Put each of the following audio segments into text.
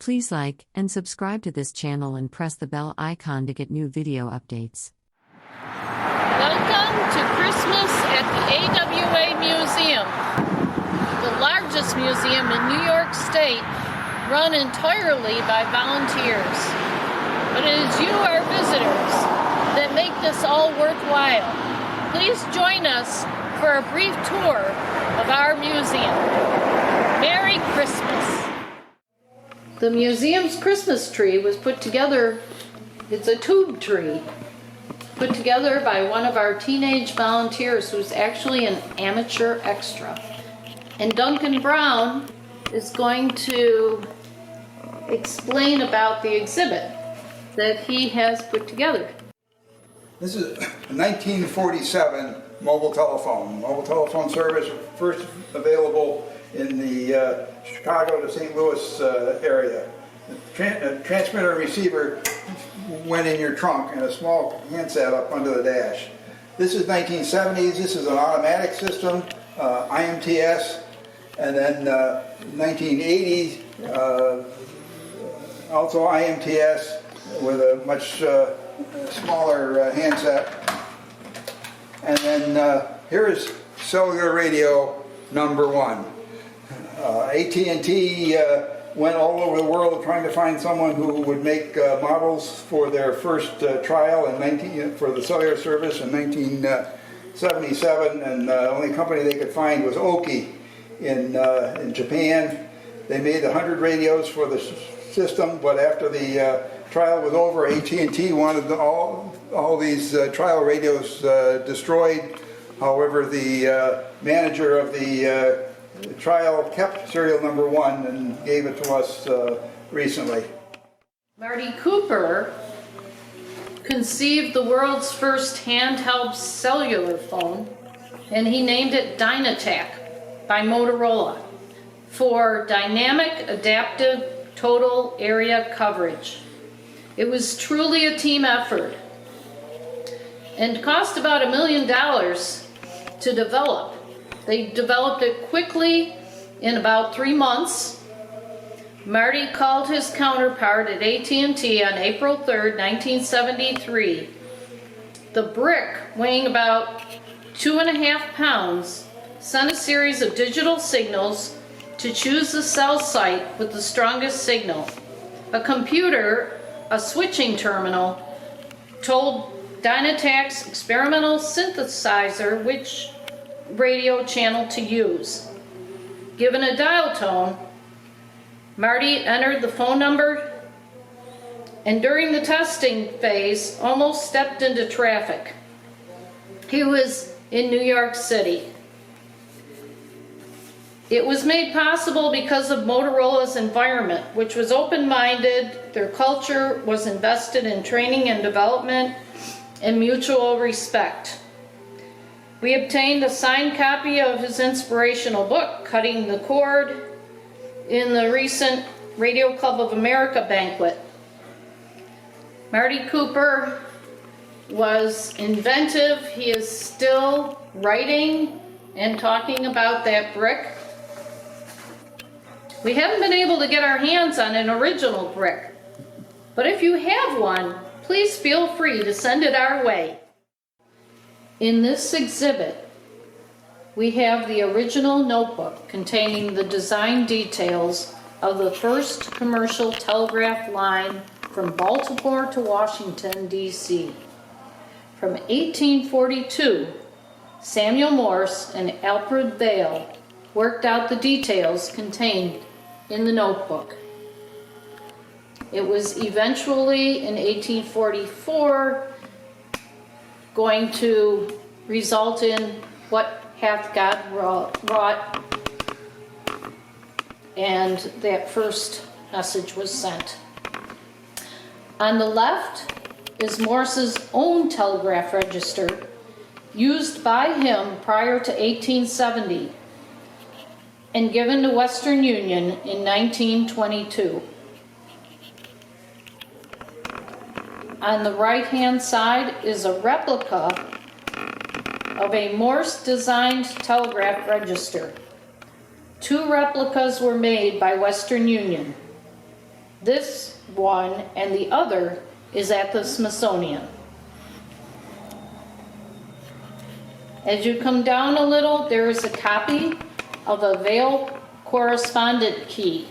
Please like and subscribe to this channel and press the bell icon to get new video updates. Welcome to Christmas at the AWA Museum, the largest museum in New York State, run entirely by volunteers. But it is you, our visitors, that make this all worthwhile. Please join us for a brief tour of our museum. Merry Christmas! The museum's Christmas tree was put together, it's a tube tree, put together by one of our teenage volunteers who's actually an amateur extra. And Duncan Brown is going to explain about the exhibit that he has put together. This is a 1947 mobile telephone. Mobile telephone service first available in the Chicago to St. Louis area. The transmitter and receiver went in your trunk and a small handset up under the dash. This is 1970s. This is an automatic system, IMTS, and then 1980s, also IMTS with a much smaller handset. And then here is cellular radio number one. AT&T went all over the world trying to find someone who would make models for their first trial for the cellular service in 1977, and the only company they could find was Oki in Japan. They made 100 radios for the system, but after the trial was over, AT&T wanted all these trial radios destroyed. However, the manager of the trial kept serial number one and gave it to us recently. Marty Cooper conceived the world's first handheld cellular phone, and he named it Dynatac by Motorola for Dynamic Adaptive Total Area Coverage. It was truly a team effort and cost about $1 million to develop. They developed it quickly in about 3 months. Marty called his counterpart at AT&T on April 3rd, 1973. The brick, weighing about 2.5 pounds, sent a series of digital signals to choose the cell site with the strongest signal. A computer, a switching terminal, told Dynatac's experimental synthesizer which radio channel to use. Given a dial tone, Marty entered the phone number, and during the testing phase almost stepped into traffic. He was in New York City. It was made possible because of Motorola's environment, which was open-minded. Their culture was invested in training and development and mutual respect. We obtained a signed copy of his inspirational book, Cutting the Cord, in the recent Radio Club of America banquet. Marty Cooper was inventive. He is still writing and talking about that brick. We haven't been able to get our hands on an original brick, but if you have one, please feel free to send it our way. In this exhibit, we have the original notebook containing the design details of the first commercial telegraph line from Baltimore to Washington, D.C. From 1842, Samuel Morse and Alfred Vail worked out the details contained in the notebook. It was eventually, in 1844, going to result in What Hath God Wrought, and that first message was sent. On the left is Morse's own telegraph register, used by him prior to 1870 and given to Western Union in 1922. On the right-hand side is a replica of a Morse-designed telegraph register. 2 replicas were made by Western Union. This one and the other is at the Smithsonian. As you come down a little, there is a copy of a Vail correspondent key.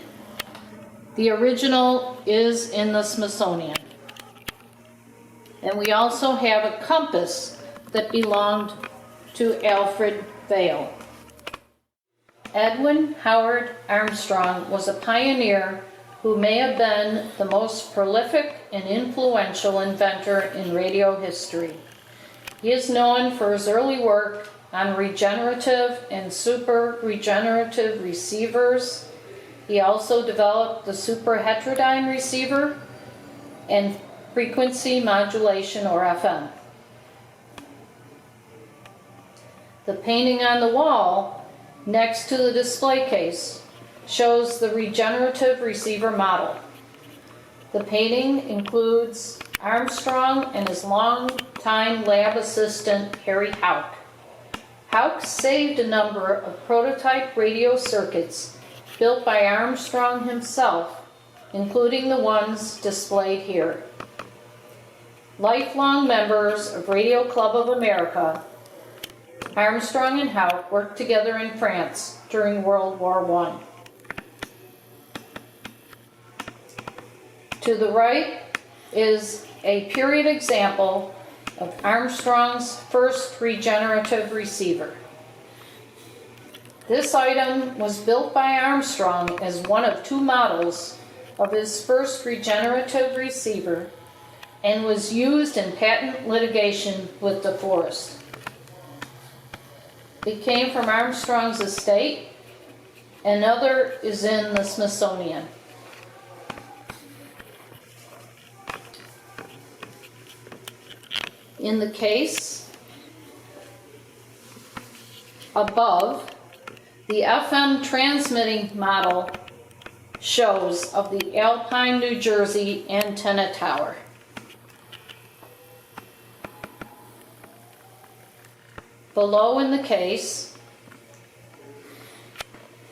The original is in the Smithsonian. And we also have a compass that belonged to Alfred Vail. Edwin Howard Armstrong was a pioneer who may have been the most prolific and influential inventor in radio history. He is known for his early work on regenerative and super-regenerative receivers. He also developed the super-heterodyne receiver and frequency modulation, or FM. The painting on the wall next to the display case shows the regenerative receiver model. The painting includes Armstrong and his longtime lab assistant, Harry Houck. Houck saved a number of prototype radio circuits built by Armstrong himself, including the ones displayed here. Lifelong members of Radio Club of America, Armstrong and Houck worked together in France during World War I. To the right is a period example of Armstrong's first regenerative receiver. This item was built by Armstrong as one of two models of his first regenerative receiver and was used in patent litigation with DeForest. It came from Armstrong's estate. Another is in the Smithsonian. In the case above, the FM transmitting model shows of the Alpine, New Jersey antenna tower. Below in the case,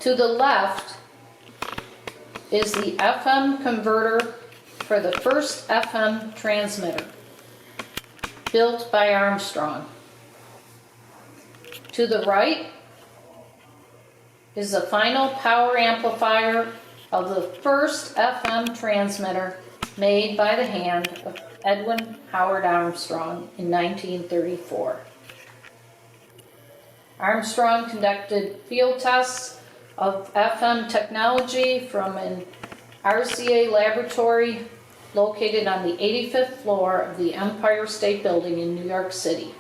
to the left, is the FM converter for the first FM transmitter, built by Armstrong. To the right is the final power amplifier of the first FM transmitter made by the hand of Edwin Howard Armstrong in 1934. Armstrong conducted field tests of FM technology from an RCA laboratory located on the 85th floor of the Empire State Building in New York City.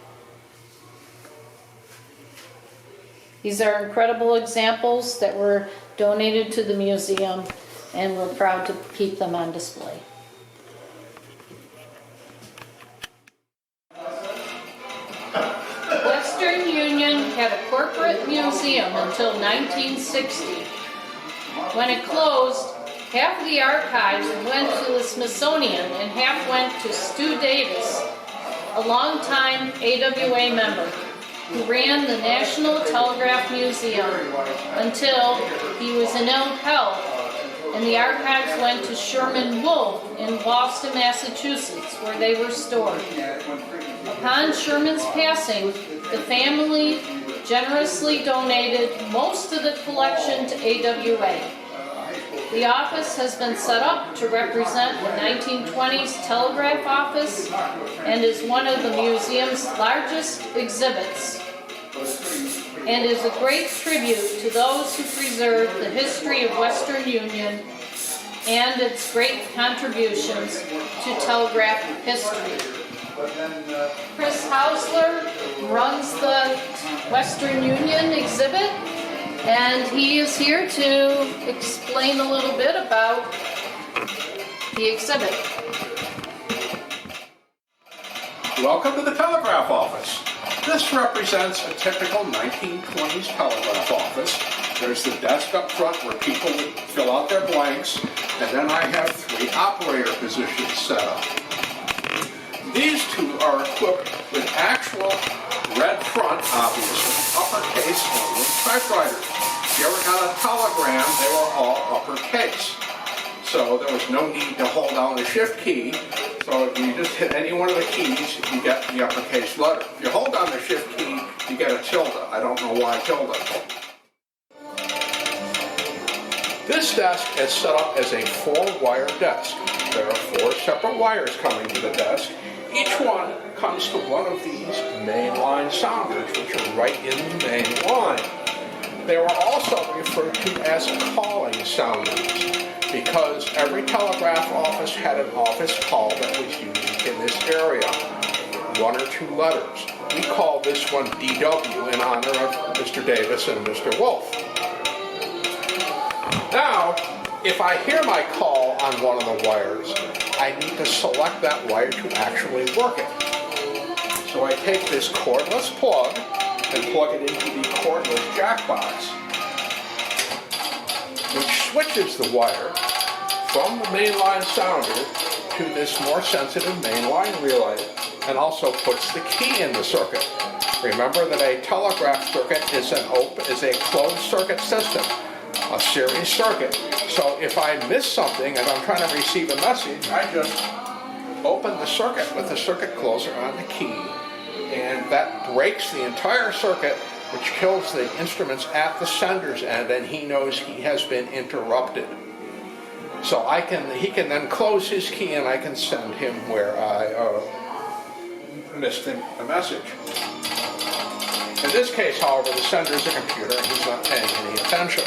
These are incredible examples that were donated to the museum, and we're proud to keep them on display. Western Union had a corporate museum until 1960. When it closed, half of the archives went to the Smithsonian and half went to Stu Davis, a longtime AWA member who ran the National Telegraph Museum until he was in ill health, and the archives went to Sherman Wolf in Boston, Massachusetts, where they were stored. Upon Sherman's passing, the family generously donated most of the collection to AWA. The office has been set up to represent the 1920s telegraph office and is one of the museum's largest exhibits, and is a great tribute to those who preserve the history of Western Union and its great contributions to telegraph history. Chris Hausler runs the Western Union exhibit, and he is here to explain a little bit about the exhibit. Welcome to the telegraph office. This represents a typical 1920s telegraph office. There's the desk up front where people fill out their blanks, and then I have 3 operator positions set up. These 2 are equipped with actual red front, obviously, uppercase English typewriters. If you ever got a telegram, they were all uppercase. So so there was no need to hold down the shift key. So if you just hit any one of the keys, you get the uppercase letter. If you hold down the shift key, you get a tilde. I don't know why tilde. This desk is set up as a 4-wire desk. There are 4 separate wires coming to the desk. Each one comes to one of these mainline sounders, which are right in the main line. They were also referred to as calling sounders, because every telegraph office had an office call that was used in this area. 1 or 2 letters. We call this one DW in honor of Mr. Davis and Mr. Wolf. Now, if I hear my call on one of the wires, I need to select that wire to actually work it. So I take this cordless plug and plug it into the cordless jack box, which switches the wire from the mainline sounder to this more sensitive mainline relay, and also puts the key in the circuit. Remember that a telegraph circuit is a closed circuit system, a series circuit. So if I miss something and I'm trying to receive a message, I just open the circuit with the circuit closer on the key, and that breaks the entire circuit, which kills the instruments at the sender's end, and he knows he has been interrupted. So he can then close his key, and I can send him where I missed him a message. In this case, however, the sender is a computer, and he's not paying any attention.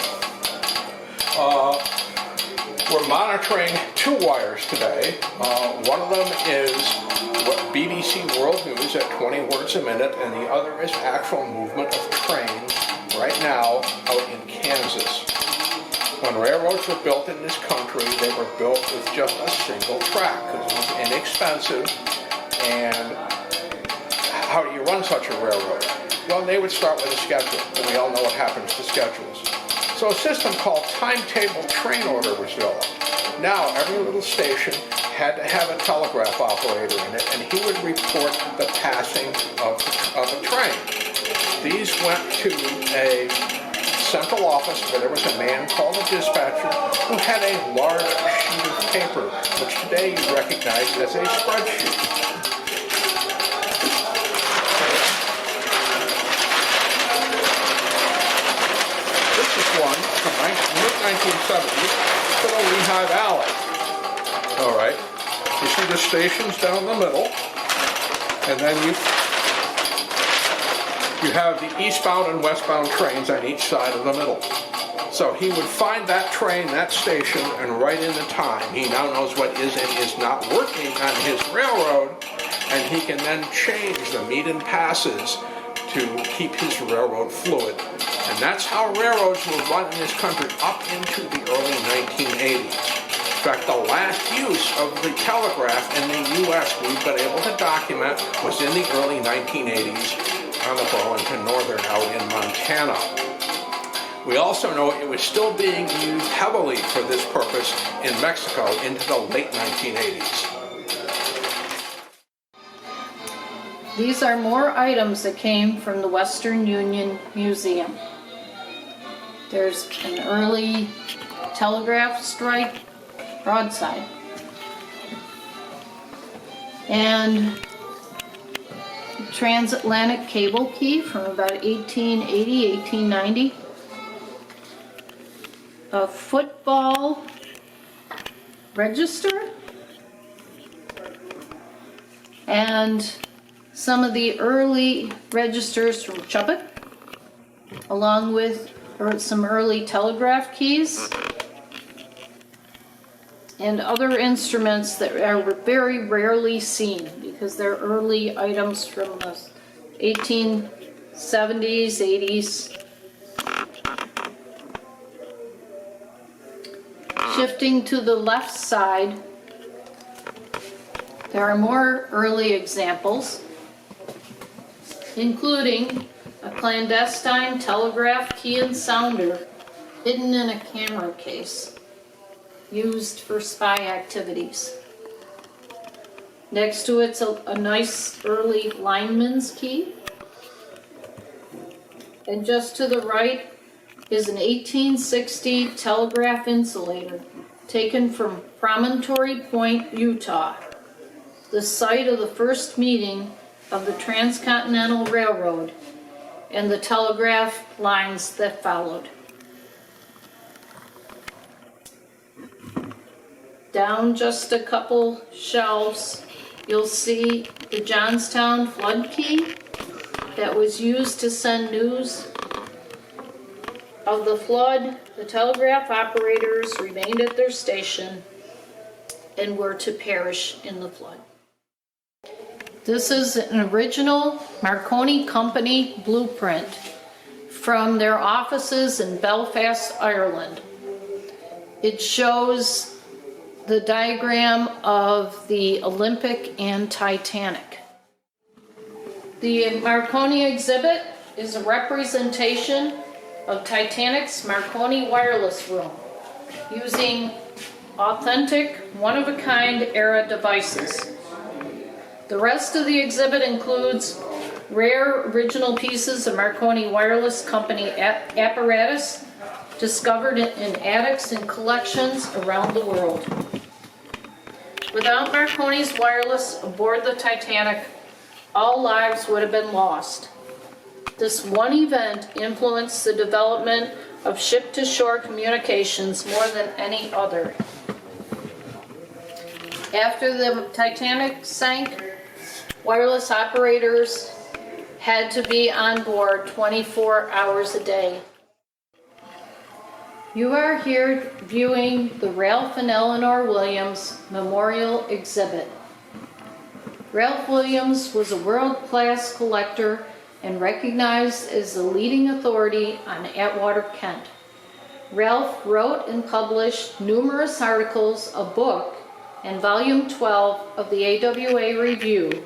We're monitoring 2 wires today. One of them is BBC World News at 20 words a minute, and the other is actual movement of trains right now out in Kansas. When railroads were built in this country, they were built with just a single track because it was inexpensive. And how do you run such a railroad? Well, they would start with a schedule, and we all know what happens to schedules. So a system called timetable train order was developed. Now, every little station had to have a telegraph operator in it, and he would report the passing of a train. These went to a central office where there was a man called a dispatcher who had a large sheet of paper, which today you recognize as a spreadsheet. One from mid-1970s to the Lehigh Valley. All right, you see the stations down the middle, and then you have the eastbound and westbound trains on each side of the middle. So he would find that train, that station, and write in the time. He now knows what is and is not working on his railroad, and he can then change the meet and passes to keep his railroad fluid. And that's how railroads were run in this country up into the early 1980s. In fact, the last use of the telegraph in the U.S. we've been able to document was in the early 1980s on the Burlington Northern out in Montana. We also know it was still being used heavily for this purpose in Mexico into the late 1980s. These are more items that came from the Western Union Museum. There's an early telegraph strike broadside. And transatlantic cable key from about 1880, 1890. A football register. And some of the early registers from Chubbuck, along with some early telegraph keys, and other instruments that are very rarely seen because they're early items from the 1870s, 80s. Shifting to the left side, there are more early examples, including a clandestine telegraph key and sounder hidden in a camera case used for spy activities. Next to it's a nice early lineman's key. And just to the right is an 1860 telegraph insulator taken from Promontory Point, Utah, the site of the first meeting of the Transcontinental Railroad and the telegraph lines that followed. Down just a couple shelves, you'll see the Johnstown flood key that was used to send news of the flood. The telegraph operators remained at their station and were to perish in the flood. This is an original Marconi Company blueprint from their offices in Belfast, Ireland. It shows the diagram of the Olympic and Titanic. The Marconi exhibit is a representation of Titanic's Marconi wireless room using authentic, one-of-a-kind era devices. The rest of the exhibit includes rare original pieces of Marconi Wireless Company apparatus discovered in attics and collections around the world. Without Marconi's wireless aboard the Titanic, all lives would have been lost. This one event influenced the development of ship-to-shore communications more than any other. After the Titanic sank, wireless operators had to be on board 24 hours a day. You are here viewing the Ralph and Eleanor Williams Memorial Exhibit. Ralph Williams was a world-class collector and recognized as the leading authority on Atwater Kent. Ralph wrote and published numerous articles, a book, and volume 12 of the AWA Review,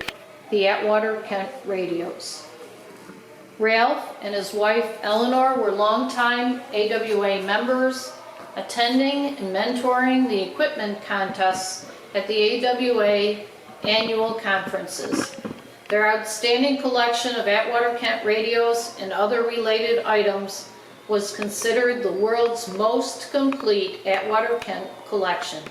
the Atwater Kent Radios. Ralph and his wife Eleanor were longtime AWA members, attending and mentoring the equipment contests at the AWA annual conferences. Their outstanding collection of Atwater Kent radios and other related items was considered the world's most complete Atwater Kent collection.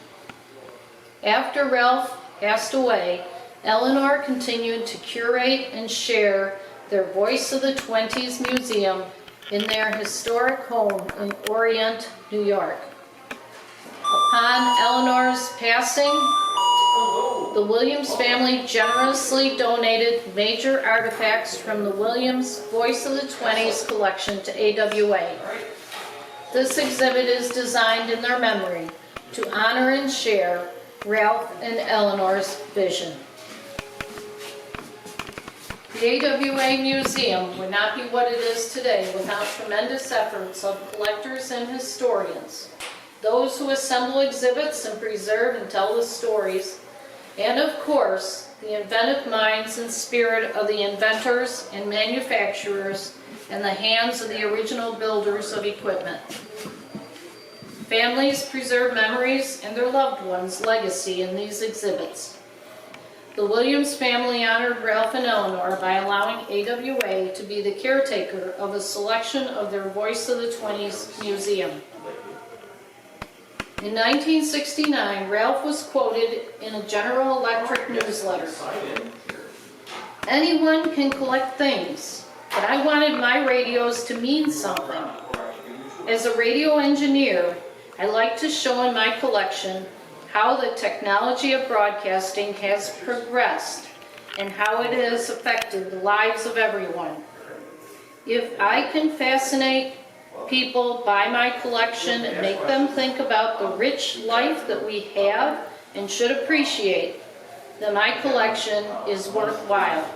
After Ralph passed away, Eleanor continued to curate and share their Voice of the 20s Museum in their historic home in Orient, New York. Upon Eleanor's passing, the Williams family generously donated major artifacts from the Williams Voice of the 20s collection to AWA. This exhibit is designed in their memory to honor and share Ralph and Eleanor's vision. The AWA Museum would not be what it is today without tremendous efforts of collectors and historians, those who assemble exhibits and preserve and tell the stories, and of course, the inventive minds and spirit of the inventors and manufacturers and the hands of the original builders of equipment. Families preserve memories and their loved ones' legacy in these exhibits. The Williams family honored Ralph and Eleanor by allowing AWA to be the caretaker of a selection of their Voice of the 20s museum. In 1969, Ralph was quoted in a General Electric newsletter. "Anyone can collect things, but I wanted my radios to mean something. As a radio engineer, I like to show in my collection how the technology of broadcasting has progressed and how it has affected the lives of everyone. If I can fascinate people by my collection and make them think about the rich life that we have and should appreciate, then my collection is worthwhile."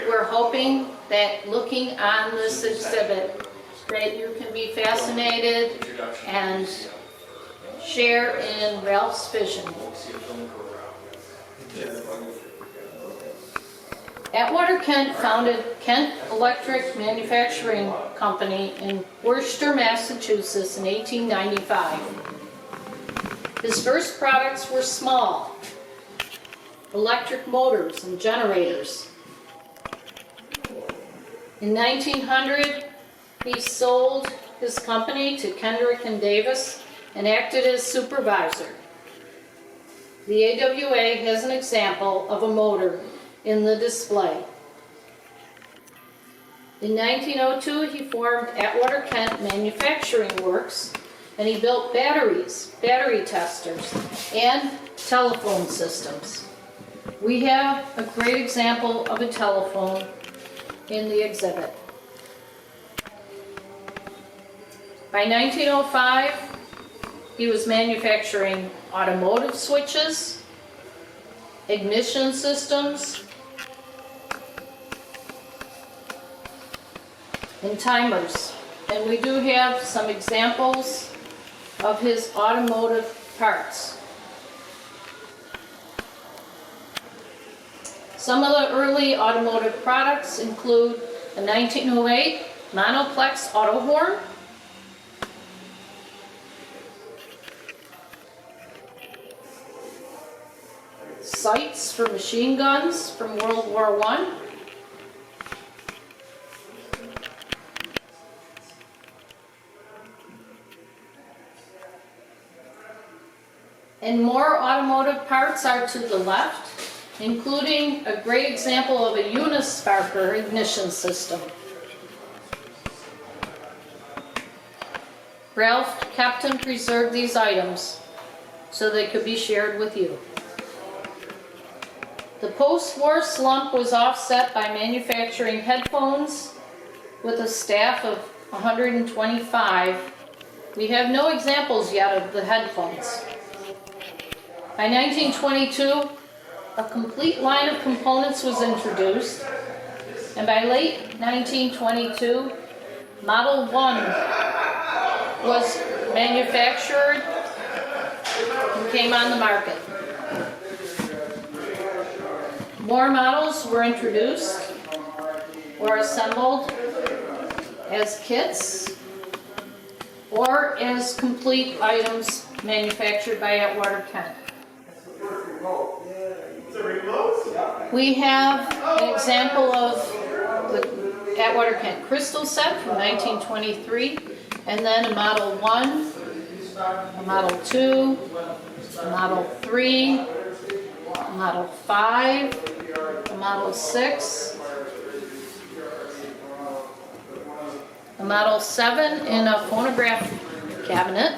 We're hoping that looking on this exhibit that you can be fascinated and share in Ralph's vision. Atwater Kent founded Kent Electric Manufacturing Company in Worcester, Massachusetts in 1895. His first products were small, electric motors and generators. In 1900, he sold his company to Kendrick and Davis and acted as supervisor. The AWA has an example of a motor in the display. In 1902, he formed Atwater Kent Manufacturing Works, and he built batteries, battery testers, and telephone systems. We have a great example of a telephone in the exhibit. By 1905, he was manufacturing automotive switches, ignition systems, and timers. And we do have some examples of his automotive parts. Some of the early automotive products include a 1908 monoplex auto horn, sights for machine guns from World War I, and more automotive parts are to the left, including a great example of a unisparker ignition system. Ralph kept and preserved these items so they could be shared with you. The post-war slump was offset by manufacturing headphones with a staff of 125. We have no examples yet of the headphones. By 1922, a complete line of components was introduced, and by late 1922, Model 1 was manufactured and came on the market. More models were introduced or assembled as kits or as complete items manufactured by Atwater Kent. We have an example of the Atwater Kent crystal set from 1923, and then a Model 1, a Model 2, a Model 3, a Model 5, a Model 6, a Model 7 in a phonograph cabinet,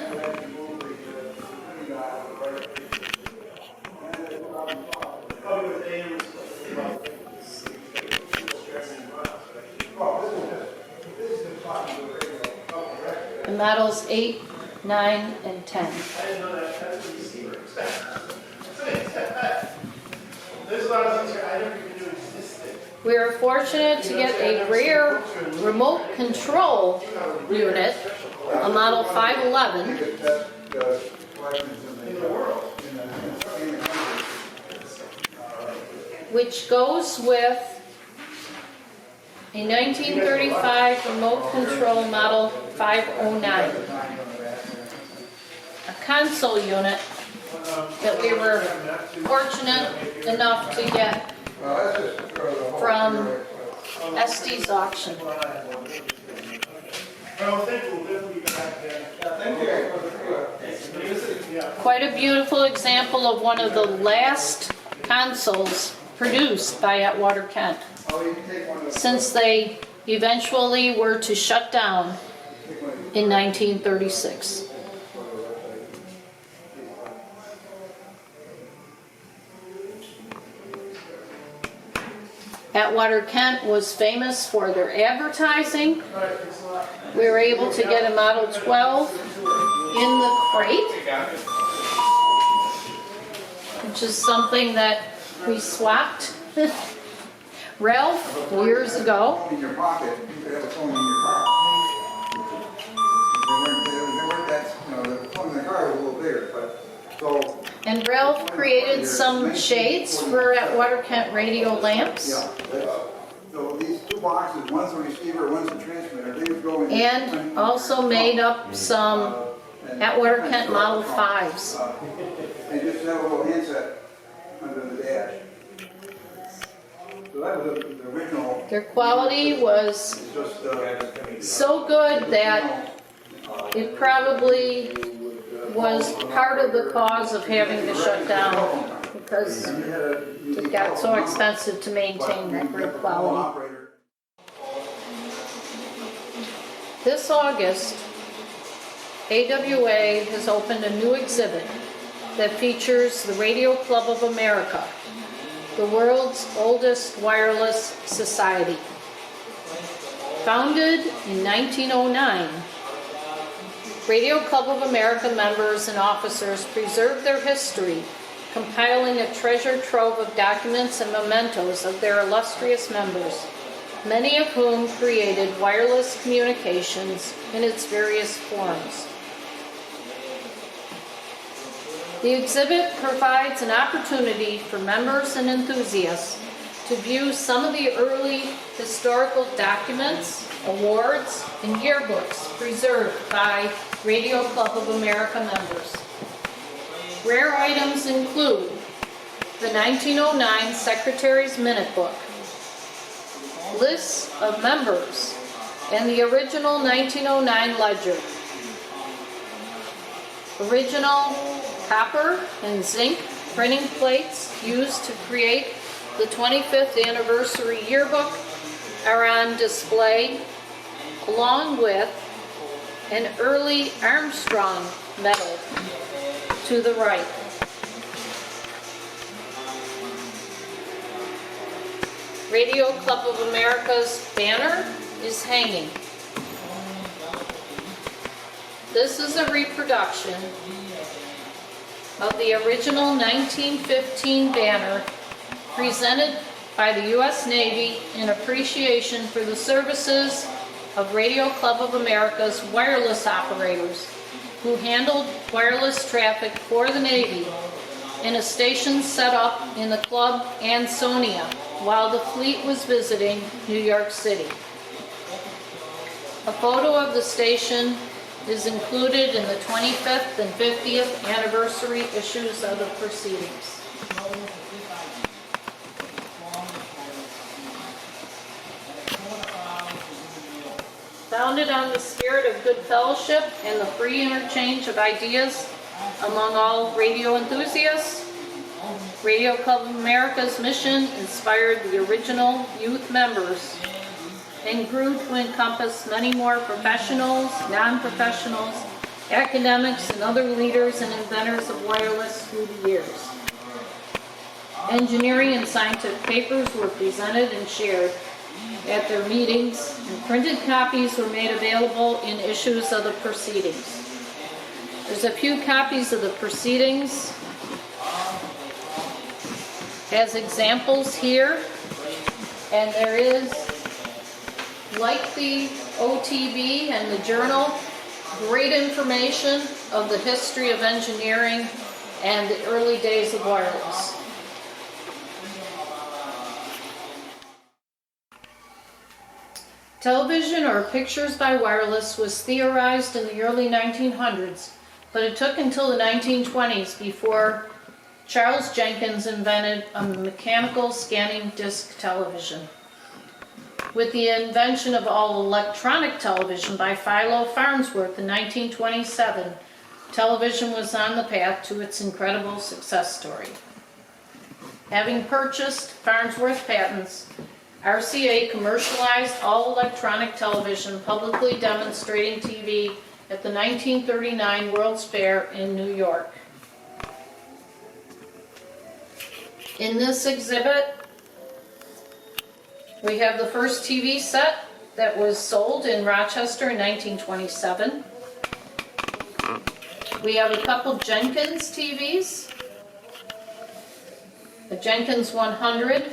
and Models 8, 9, and 10. We are fortunate to get a rare remote control unit, a Model 511, which goes with a 1935 remote control Model 509, a console unit that we were fortunate enough to get from Estes auction. Quite a beautiful example of one of the last consoles produced by Atwater Kent, since they eventually were to shut down in 1936. Atwater Kent was famous for their advertising. We were able to get a Model 12 in the crate, which is something that we swapped Ralph years ago. In your pocket, you could have a phone in your car. They weren't that, the phone in the car was a little bigger, but so. And Ralph created some shades for Atwater Kent radio lamps. Yeah. So these two boxes, one's a receiver, one's a transmitter. They would go in. And also made up some Atwater Kent Model 5s. And just have a little handset under the dash. So that was the original. Their quality was Just so good that it probably was part of the cause of having to shut down because it got so expensive to maintain that great quality. This August, AWA has opened a new exhibit that features the Radio Club of America, the world's oldest wireless society. Founded in 1909, Radio Club of America members and officers preserve their history, compiling a treasure trove of documents and mementos of their illustrious members, many of whom created wireless communications in its various forms. The exhibit provides an opportunity for members and enthusiasts to view some of the early historical documents, awards, and yearbooks preserved by Radio Club of America members. Rare items include the 1909 Secretary's Minute Book, lists of members, and the original 1909 ledger. Original copper and zinc printing plates used to create the 25th anniversary yearbook are on display, along with an early Armstrong medal to the right. Radio Club of America's banner is hanging. This is a reproduction of the original 1915 banner presented by the U.S. Navy in appreciation for the services of Radio Club of America's wireless operators who handled wireless traffic for the Navy in a station set up in the Club Ansonia while the fleet was visiting New York City. A photo of the station is included in the 25th and 50th anniversary issues of the proceedings. Founded on the spirit of good fellowship and the free interchange of ideas among all radio enthusiasts, Radio Club of America's mission inspired the original youth members and grew to encompass many more professionals, non-professionals, academics, and other leaders and inventors of wireless through the years. Engineering and scientific papers were presented and shared at their meetings, and printed copies were made available in issues of the proceedings. There's a few copies of the proceedings as examples here, and there is, like the OTB and the journal, great information of the history of engineering and the early days of wireless. Television, or pictures by wireless, was theorized in the early 1900s, but it took until the 1920s before Charles Jenkins invented a mechanical scanning disc television. With the invention of all electronic television by Philo Farnsworth in 1927, television was on the path to its incredible success story. Having purchased Farnsworth patents, RCA commercialized all electronic television, publicly demonstrating TV at the 1939 World's Fair in New York. In this exhibit, we have the first TV set that was sold in Rochester in 1927. We have a couple Jenkins TVs. The Jenkins 100,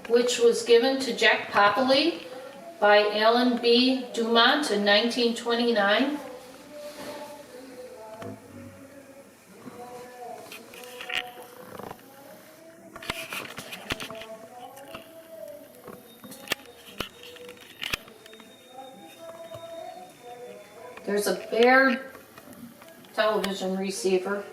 which was given to Jack Popoli by Alan B. Dumont in 1929. There's a Baird television receiver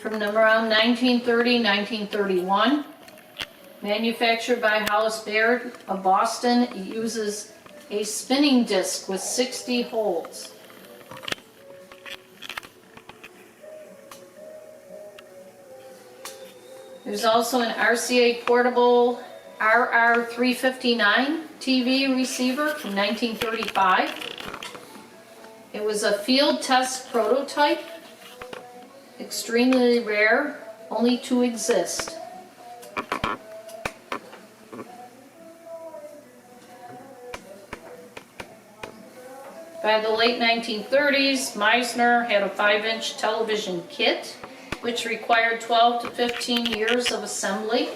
from around 1930-1931, manufactured by Hollis Baird of Boston. It uses a spinning disc with 60 holes. There's also an RCA portable RR359 TV receiver from 1935. It was a field test prototype, extremely rare, only to exist. By the late 1930s, Meisner had a 5-inch television kit, which required 12 to 15 years of assembly,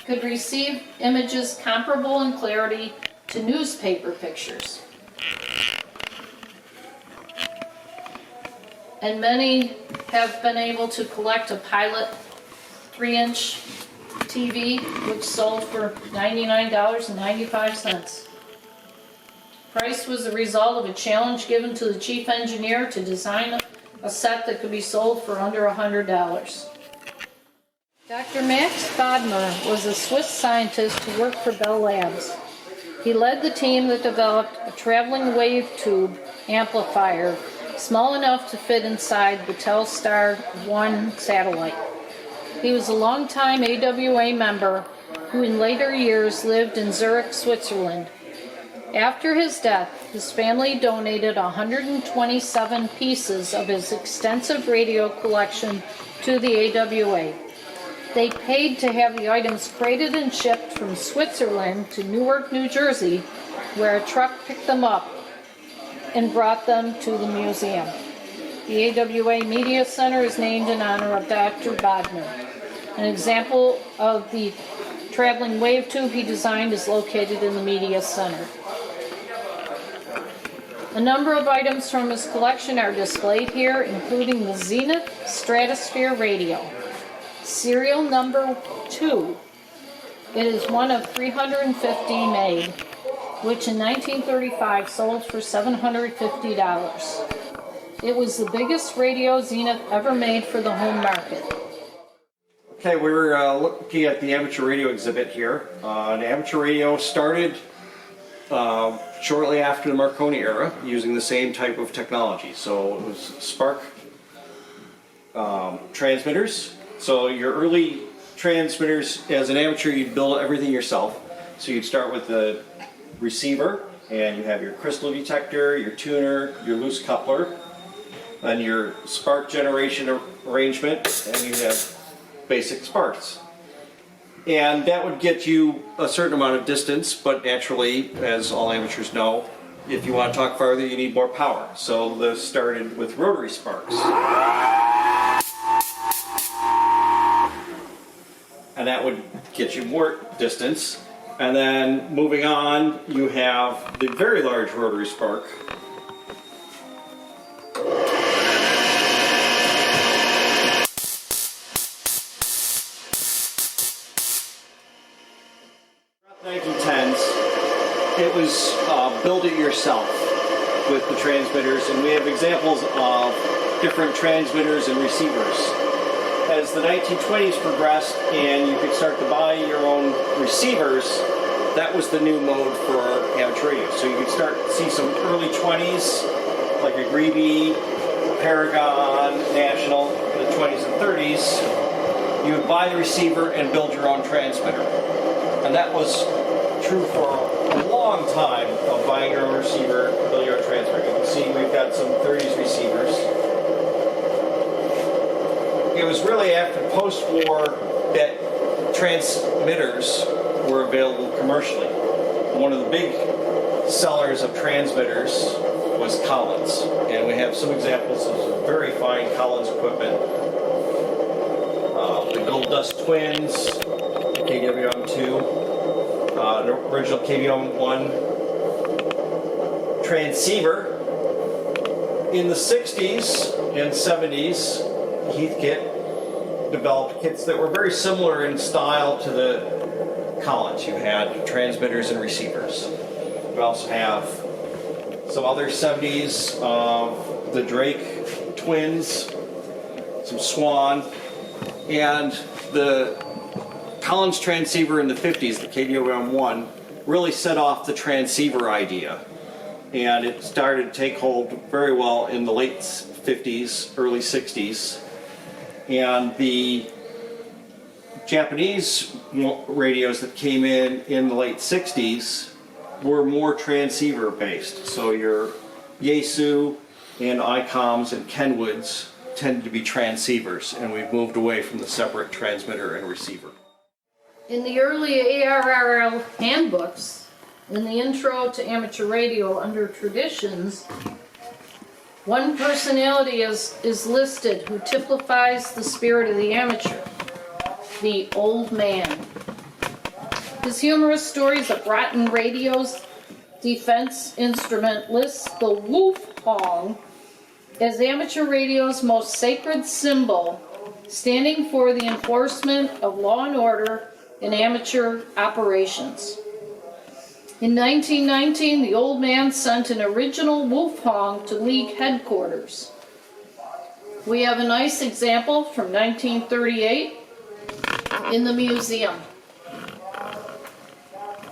could receive images comparable in clarity to newspaper pictures. And many have been able to collect a Pilot 3-inch TV, which sold for $99.95. Price was the result of a challenge given to the chief engineer to design a set that could be sold for under $100. Dr. Max Bodmer was a Swiss scientist who worked for Bell Labs. He led the team that developed a traveling wave tube amplifier small enough to fit inside the Telstar 1 satellite. He was a longtime AWA member who in later years lived in Zurich, Switzerland. After his death, his family donated 127 pieces of his extensive radio collection to the AWA. They paid to have the items crated and shipped from Switzerland to Newark, New Jersey, where a truck picked them up and brought them to the museum. The AWA Media Center is named in honor of Dr. Bodmer. An example of the traveling wave tube he designed is located in the Media Center. A number of items from his collection are displayed here, including the Zenith Stratosphere radio. Serial number 2. It is one of 350 made, which in 1935 sold for $750. It was the biggest radio Zenith ever made for the home market. Okay, we're looking at the amateur radio exhibit here. The amateur radio started shortly after the Marconi era, using the same type of technology. So it was spark transmitters. So your early transmitters, as an amateur, you'd build everything yourself. So you'd start with the receiver, and you have your crystal detector, your tuner, your loose coupler, and your spark generation arrangement, and you have basic sparks. And that would get you a certain amount of distance, but naturally, as all amateurs know, if you want to talk farther, you need more power. So this started with rotary sparks. And that would get you more distance. And then moving on, you have the very large rotary spark. It was build it yourself with the transmitters, and we have examples of different transmitters and receivers. As the 1920s progressed and you could start to buy your own receivers, that was the new mode for amateur radio. So you could start to see some early 20s, like a Greeby, Paragon, National, in the 20s and 30s. You would buy the receiver and build your own transmitter. And that was true for a long time of buying your own receiver, building your own transmitter. You can see we've got some 30s receivers. It was really after post-war that transmitters were available commercially. One of the big sellers of transmitters was Collins, and we have some examples of very fine Collins equipment. The Gold Dust Twins, KWM2. The original KVM1 transceiver. In the 60s and 70s, Heathkit developed kits that were very similar in style to the Collins. You had transmitters and receivers. We also have some other 70s of the Drake twins, some Swan, and the Collins transceiver in the 50s, the KVM1, really set off the transceiver idea. And it started to take hold very well in the late 50s, early 60s. And the Japanese radios that came in the late 60s were more transceiver based. So your Yaesu and ICOMs and Kenwoods tended to be transceivers, and we've moved away from the separate transmitter and receiver. In the early ARRL handbooks, in the intro to amateur radio under traditions, one personality is listed who typifies the spirit of the amateur, the old man. His humorous stories of rotten radios defense instrument lists the woof hong as amateur radio's most sacred symbol, standing for the enforcement of law and order in amateur operations. In 1919, the old man sent an original woof hong to League headquarters. We have a nice example from 1938 in the museum.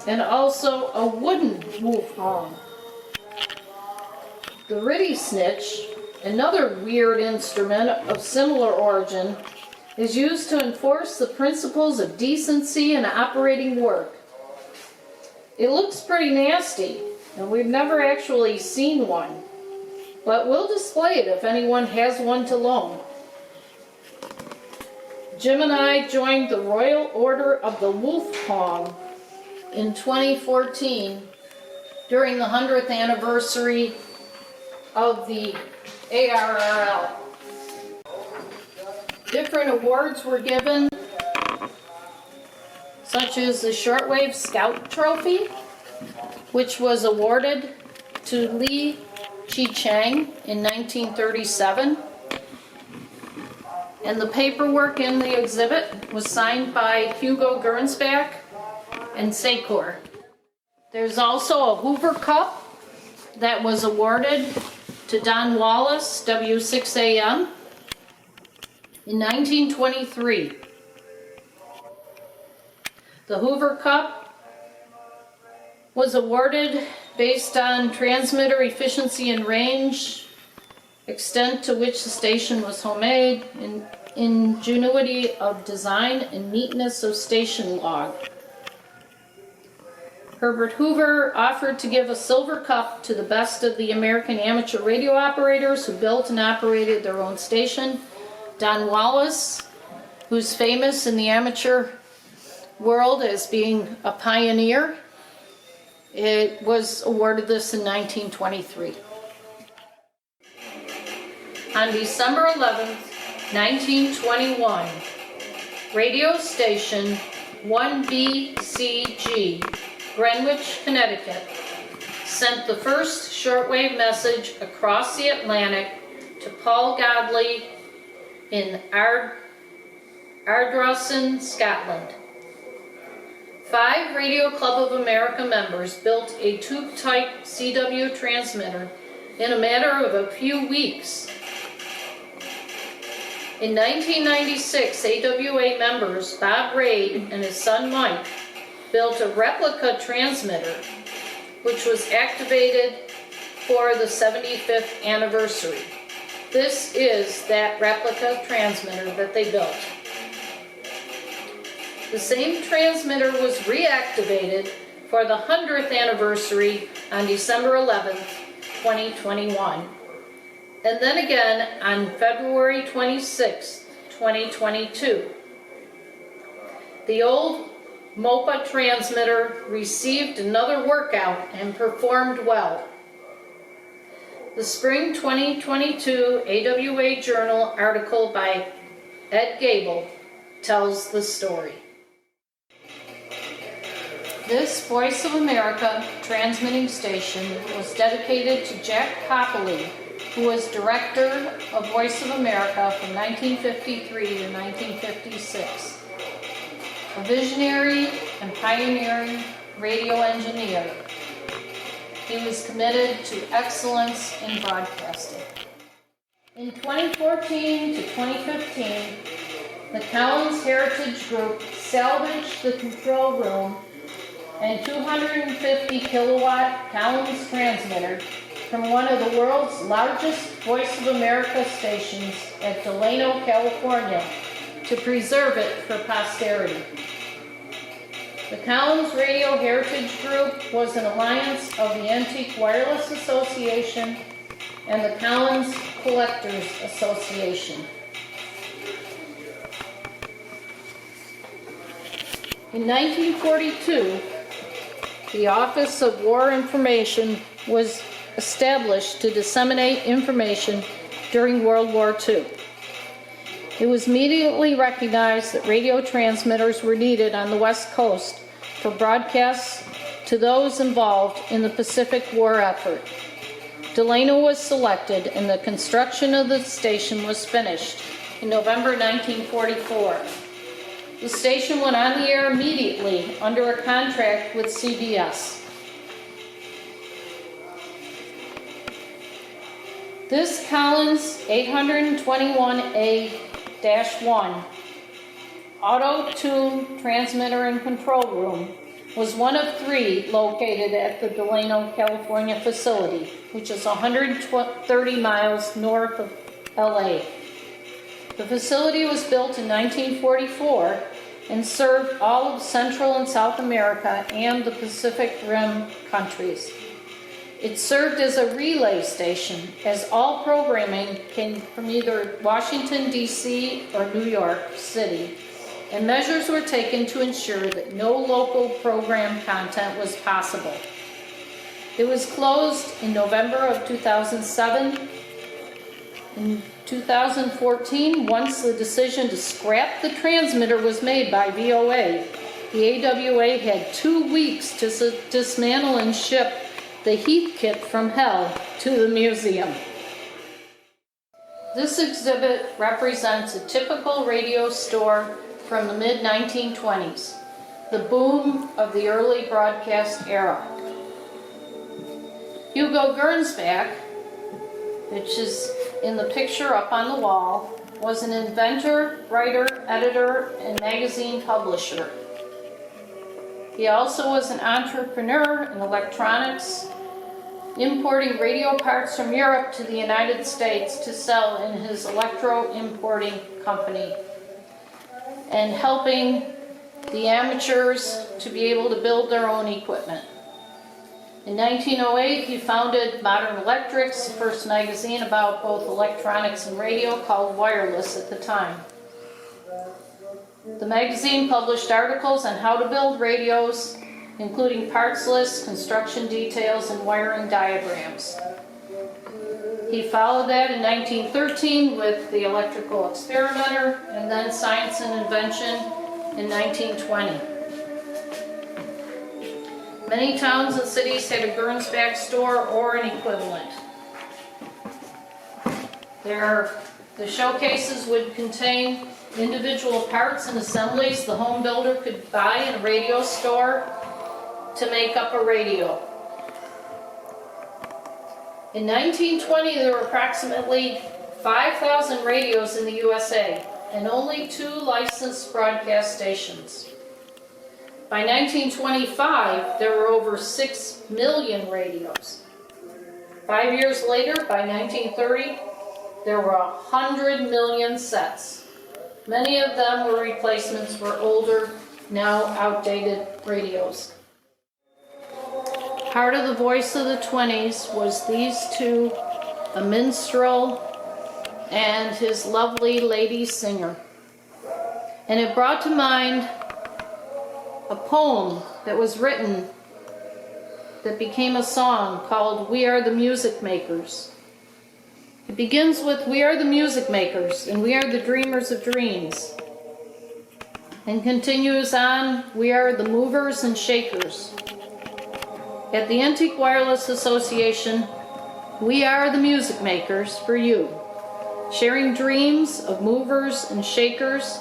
And also a wooden woof hong. The riddy snitch, another weird instrument of similar origin, is used to enforce the principles of decency and operating work. It looks pretty nasty, and we've never actually seen one, but we'll display it if anyone has one to loan. Jim and I joined the Royal Order of the Woof Hong in 2014 during the 100th anniversary of the ARRL. Different awards were given, such as the Shortwave Scout Trophy, which was awarded to Li Chi-Chang in 1937. And the paperwork in the exhibit was signed by Hugo Gernsback and Secor. There's also a Hoover Cup that was awarded to Don Wallace, W6AM, in 1923. The Hoover Cup was awarded based on transmitter efficiency and range, extent to which the station was homemade, and ingenuity of design and neatness of station log. Herbert Hoover offered to give a silver cup to the best of the American amateur radio operators who built and operated their own station. Don Wallace, who's famous in the amateur world as being a pioneer, it was awarded this in 1923. On December 11th, 1921, radio station 1BCG, Greenwich, Connecticut, sent the first shortwave message across the Atlantic to Paul Godley in Ardrossan, Scotland. 5 Radio Club of America members built a tube-type CW transmitter in a matter of a few weeks. In 1996, AWA members Bob Raid and his son Mike built a replica transmitter, which was activated for the 75th anniversary. This is that replica transmitter that they built. The same transmitter was reactivated for the 100th anniversary on December 11th, 2021. And then again on February 26th, 2022. The old MOPA transmitter received another workout and performed well. The Spring 2022 AWA Journal article by Ed Gable tells the story. This Voice of America transmitting station was dedicated to Jack Copley, who was director of Voice of America from 1953 to 1956. A visionary and pioneering radio engineer, he was committed to excellence in broadcasting. In 2014 to 2015, the Collins Heritage Group salvaged the control room and 250 kilowatt Collins transmitter from one of the world's largest Voice of America stations at Delano, California, to preserve it for posterity. The Collins Radio Heritage Group was an alliance of the Antique Wireless Association and the Collins Collectors Association. In 1942, the Office of War Information was established to disseminate information during World War II. It was immediately recognized that radio transmitters were needed on the West Coast for broadcasts to those involved in the Pacific War effort. Delano was selected and the construction of the station was finished in November 1944. The station went on the air immediately under a contract with CBS. This Collins 821A-1 auto-tune transmitter and control room was one of 3 located at the Delano, California facility, which is 130 miles north of LA. The facility was built in 1944 and served all of Central and South America and the Pacific Rim countries. It served as a relay station, as all programming came from either Washington, D.C. or New York City, and measures were taken to ensure that no local program content was possible. It was closed in November of 2007. In 2014, once the decision to scrap the transmitter was made by VOA, the AWA had 2 weeks to dismantle and ship the heat kit from hell to the museum. This exhibit represents a typical radio store from the mid-1920s, the boom of the early broadcast era. Hugo Gernsback, which is in the picture up on the wall, was an inventor, writer, editor, and magazine publisher. He also was an entrepreneur in electronics, importing radio parts from Europe to the United States to sell in his electro-importing company, and helping the amateurs to be able to build their own equipment. In 1908, he founded Modern Electrics, the first magazine about both electronics and radio, called Wireless at the time. The magazine published articles on how to build radios, including parts lists, construction details, and wiring diagrams. He followed that in 1913 with the Electrical Experimenter, and then Science and Invention in 1920. Many towns and cities had a Gernsback store or an equivalent. The showcases would contain individual parts and assemblies the home builder could buy in a radio store to make up a radio. In 1920, there were approximately 5,000 radios in the USA and only 2 licensed broadcast stations. By 1925, there were over 6 million radios. 5 years later, by 1930, there were 100 million sets. Many of them were replacements for older, now outdated radios. Part of the voice of the 20s was these 2, a minstrel and his lovely lady singer. And it brought to mind a poem that was written that became a song called We Are the Music Makers. It begins with, we are the music makers, and we are the dreamers of dreams. And continues on, we are the movers and shakers. At the Antique Wireless Association, we are the music makers for you, sharing dreams of movers and shakers.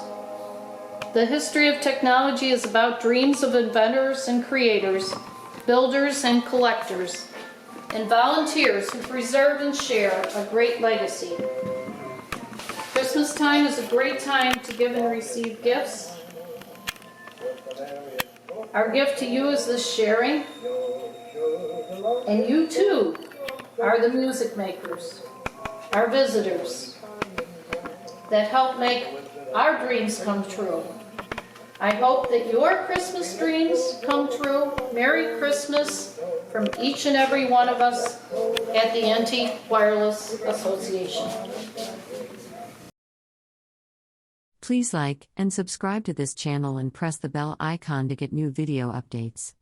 The history of technology is about dreams of inventors and creators, builders and collectors, and volunteers who preserve and share a great legacy. Christmas time is a great time to give and receive gifts. Our gift to you is this sharing, and you too are the music makers, our visitors, that help make our dreams come true. I hope that your Christmas dreams come true. Merry Christmas from each and every one of us at the Antique Wireless Association. Please like and subscribe to this channel and press the bell icon to get new video updates.